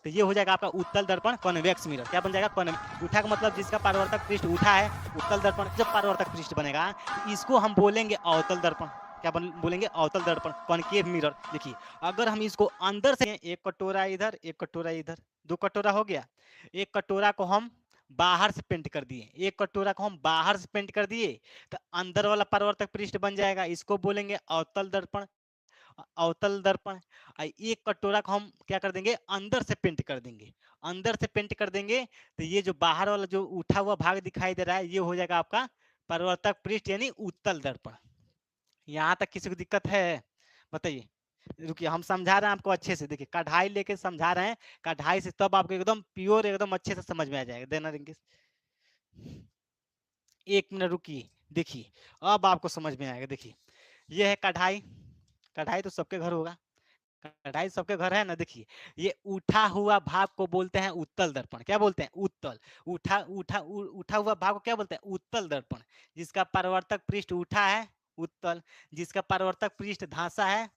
तो ये हो जाएगा आपका उत्तल दर्पण कॉन्वेक्स मिरर। क्या बन जाएगा? उठा का मतलब जिसका परावर्तक पृष्ठ उठा है, उत्तल दर्पण। जब परावर्तक पृष्ठ बनेगा तो इसको हम बोलेंगे अवतल दर्पण। क्या बोलेंगे? अवतल दर्पण, कॉनकेव मिरर। देखिए, अगर हम इसको अंदर से, एक कटोरा इधर, एक कटोरा इधर, 2 कटोरा हो गया। एक कटोरा को हम बाहर से पेंट कर दिए, एक कटोरा को हम बाहर से पेंट कर दिए, तो अंदर वाला परावर्तक पृष्ठ बन जाएगा, इसको बोलेंगे अवतल दर्पण। अवतल दर्पण। एक कटोरा को हम क्या कर देंगे? अंदर से पेंट कर देंगे। अंदर से पेंट कर देंगे तो ये जो बाहर वाला जो उठा हुआ भाग दिखाई दे रहा है, ये हो जाएगा आपका परावर्तक पृष्ठ यानी उत्तल दर्पण। यहाँ तक किसी को दिक्कत है? बताइए। रुकिए, हम समझा रहे हैं आपको अच्छे से। देखिए, कढ़ाई लेके समझा रहे हैं, कढ़ाई से, तब आपको एकदम प्योर, एकदम अच्छे से समझ में आ जाएगा। देना देंगे, 1 मिनट रुकिए। देखिए, अब आपको समझ में आएगा। देखिए, ये है कढ़ाई। कढ़ाई तो सबके घर होगा, कढ़ाई सबके घर है ना। देखिए, ये उठा हुआ भाग को बोलते हैं उत्तल दर्पण। क्या बोलते हैं? उत्तल। उठा हुआ भाग को क्या बोलते हैं? उत्तल दर्पण। जिसका परावर्तक पृष्ठ उठा है, उत्तल। जिसका परावर्तक पृष्ठ धांसा है,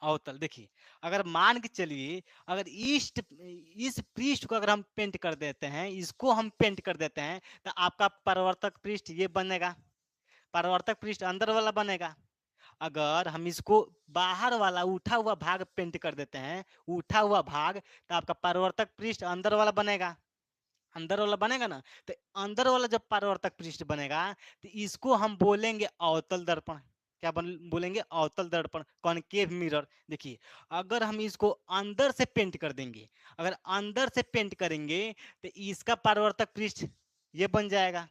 अवतल। देखिए, अगर मान के चलिए, अगर इस पृष्ठ को अगर हम पेंट कर देते हैं, इसको हम पेंट कर देते हैं, तो आपका परावर्तक पृष्ठ ये बनेगा। परावर्तक पृष्ठ अंदर वाला बनेगा। अगर हम इसको बाहर वाला उठा हुआ भाग पेंट कर देते हैं, उठा हुआ भाग, तो आपका परावर्तक पृष्ठ अंदर वाला बनेगा। अंदर वाला बनेगा ना। तो अंदर वाला जब परावर्तक पृष्ठ बनेगा, तो इसको हम बोलेंगे अवतल दर्पण। क्या बोलेंगे? अवतल दर्पण, कॉनकेव मिरर। देखिए, अगर हम इसको अंदर से पेंट कर देंगे, अगर अंदर से पेंट करेंगे, तो इसका परावर्तक पृष्ठ ये बन जाएगा।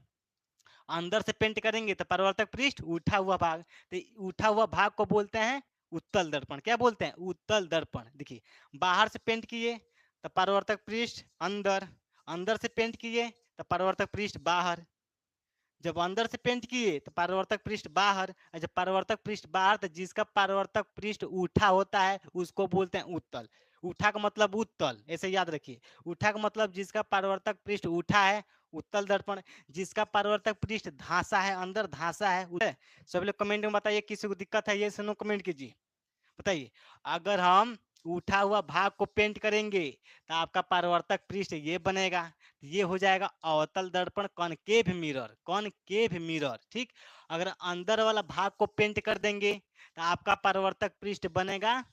अंदर से पेंट करेंगे तो परावर्तक पृष्ठ उठा हुआ भाग, तो उठा हुआ भाग को बोलते हैं उत्तल दर्पण। क्या बोलते हैं? उत्तल दर्पण। देखिए, बाहर से पेंट किए तो परावर्तक पृष्ठ अंदर, अंदर से पेंट किए तो परावर्तक पृष्ठ बाहर। जब अंदर से पेंट किए तो परावर्तक पृष्ठ बाहर, और जब परावर्तक पृष्ठ बाहर, तो जिसका परावर्तक पृष्ठ उठा होता है उसको बोलते हैं उत्तल। उठा का मतलब उत्तल, ऐसे याद रखिए। उठा का मतलब जिसका परावर्तक पृष्ठ उठा है, उत्तल दर्पण। जिसका परावर्तक पृष्ठ धांसा है, अंदर धांसा है, सब लोग कमेंट में बताइए किसी को दिक्कत है ये सुनो, कमेंट कीजिए। बताइए, अगर हम उठा हुआ भाग को पेंट करेंगे तो आपका परावर्तक पृष्ठ ये बनेगा। ये हो जाएगा अवतल दर्पण, कॉनकेव मिरर। कॉनकेव मिरर, ठीक। अगर अंदर वाला भाग को पेंट कर देंगे तो आपका परावर्तक पृष्ठ बनेगा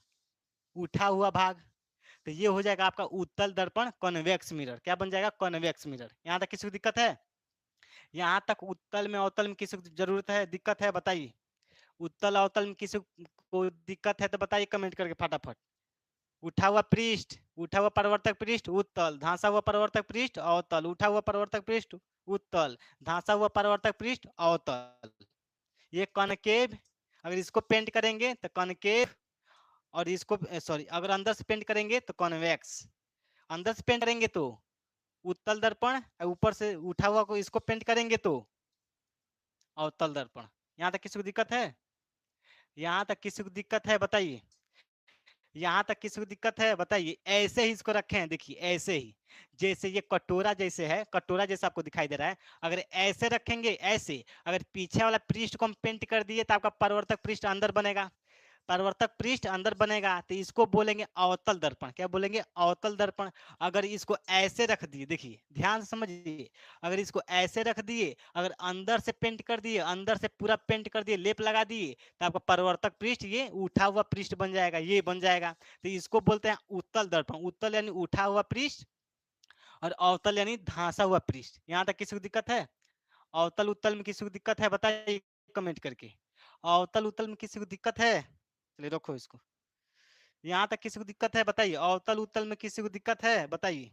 उठा हुआ भाग। तो ये हो जाएगा आपका उत्तल दर्पण, कॉन्वेक्स मिरर। क्या बन जाएगा? Convex mirror. यहाँ तक किसी को दिक्कत है? यहाँ तक उत्तल में अवतल में किसी को जरूरत है, दिक्कत है? बताइए। उत्तल अवतल में किसी को दिक्कत है तो बताइए कमेंट करके फटाफट। उठा हुआ पृष्ठ, उठा हुआ परिवर्तक पृष्ठ उत्तल, धांसा हुआ परिवर्तक पृष्ठ अवतल, उठा हुआ परिवर्तक पृष्ठ उत्तल, धांसा हुआ परिवर्तक पृष्ठ अवतल। ये कॉनकेव। अगर इसको पेंट करेंगे तो कॉनकेव, और इसको सॉरी, अगर अंदर से पेंट करेंगे तो कॉन्वेक्स। अंदर से पेंट करेंगे तो उत्तल दर्पण, ऊपर से उठा हुआ को इसको पेंट करेंगे तो अवतल दर्पण। यहाँ तक किसी को दिक्कत है? यहाँ तक किसी को दिक्कत है? बताइए। यहाँ तक किसी को दिक्कत है? बताइए। ऐसे ही इसको रखे हैं, देखिए ऐसे ही, जैसे ये कटोरा जैसे है, कटोरा जैसा आपको दिखाई दे रहा है। अगर ऐसे रखेंगे, ऐसे, अगर पीछे वाला पृष्ठ को हम पेंट कर दिए तो आपका परावर्तक पृष्ठ अंदर बनेगा। परावर्तक पृष्ठ अंदर बनेगा तो इसको बोलेंगे अवतल दर्पण। क्या बोलेंगे? अवतल दर्पण। अगर इसको ऐसे रख दिए, देखिए ध्यान से समझिए, अगर इसको ऐसे रख दिए, अगर अंदर से पेंट कर दिए, अंदर से पूरा पेंट कर दिए, लेप लगा दिए, तो आपका परावर्तक पृष्ठ ये उठा हुआ पृष्ठ बन जाएगा, ये बन जाएगा। तो इसको बोलते हैं उत्तल दर्पण। उत्तल यानी उठा हुआ पृष्ठ, और अवतल यानी धांसा हुआ पृष्ठ। यहाँ तक किसी को दिक्कत है? अवतल उत्तल में किसी को दिक्कत है? बताइए कमेंट करके। अवतल उत्तल में किसी को दिक्कत है? चलिए रखो इसको। यहाँ तक किसी को दिक्कत है? बताइए। अवतल उत्तल में किसी को दिक्कत है? बताइए।